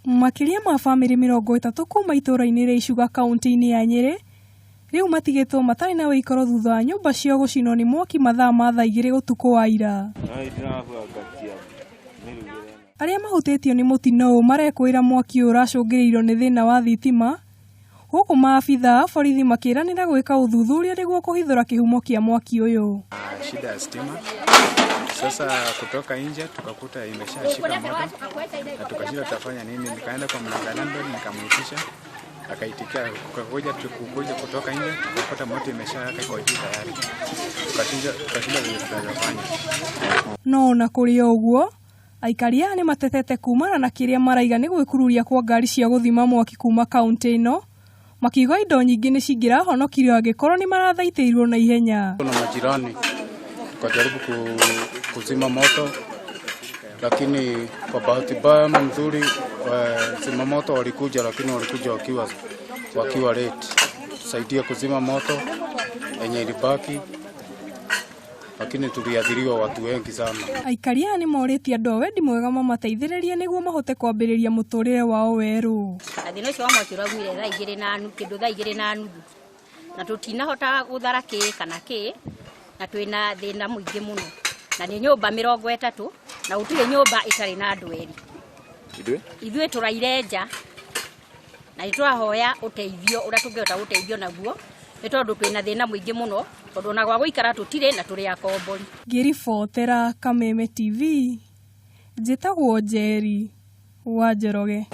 Makiria ma family 30 kuma itũra-inĩ rĩa Icuga kaunti-inĩ ya Nyeri riu matigĩtwo matarĩ na wĩikaro thutha wa nyũmba ciao gũcinwo nĩ mwaki mathaa ma thaa 2 ũtukũ wa ira. Arĩa mahutĩtio nĩ mũtino ũyũ marekwĩra mwaki ũyũ ũracũngĩrĩirio nĩ thĩna wa thitima, huku maabitha a borithi makĩranĩra gwĩka ũthuthuria nĩguo kũhithũra kĩhumo kĩa mwaki ũyũ. Shida ya stima. Sasa kutoka nje tukakuta imeshashika moto na tukashindwa tutafanya nini. Nikaenda kwa mlangalando nikamuitisha, akaitikia, kukuja kutoka nje tukakuta moto imeshawaka kwa juu tayari. Tukashindwa vile tutafanya. No na kũrĩ ũguo aikari aya nĩ matetete kumana na kĩrĩa maraiga nĩ gwĩkururia kwa ngari cia gũthima mwaki kuma kaunti ĩno, makiuga indo nyingĩ nĩ cingĩrahonokirio angĩkorwo nĩ marathaitĩirwo na ihenya. Kuna majirani tukajaribu kuzima moto, lakini kwa bahati mbaya ama nzuri zima moto walikuja, lakini walikuja wakiwa late kusaidia kuzima moto yenye ilibaki, lakini tuliathiriwa watu wengi sana. Aikari aya nĩ morĩtie andũ a wendi mwega mamateithĩrĩrie nĩguo mahote kwambĩrĩria mũtũrĩre wao werũ. Thĩna ũcio wa mwaki ũragwire thaa 2:30 na tũtinahota gũthara kĩ kana kĩ, na twĩna thĩna mũingĩ mũno, na nĩ nyũmba 30 na gũtirĩ nyũmba ĩtarĩ na andũ eri. Ithuĩ tũraire nja na nĩtũrahoya ũteithio ũrĩa tũngĩhota gũteithio naguo, nĩ tondũ twĩna thĩna mũingĩ mũno, tondũ na gwa gũikara tũtirĩ na tũrĩ akombori. Ngĩribotera Kameme TV, njĩtagwo Njeri wa Njoroge.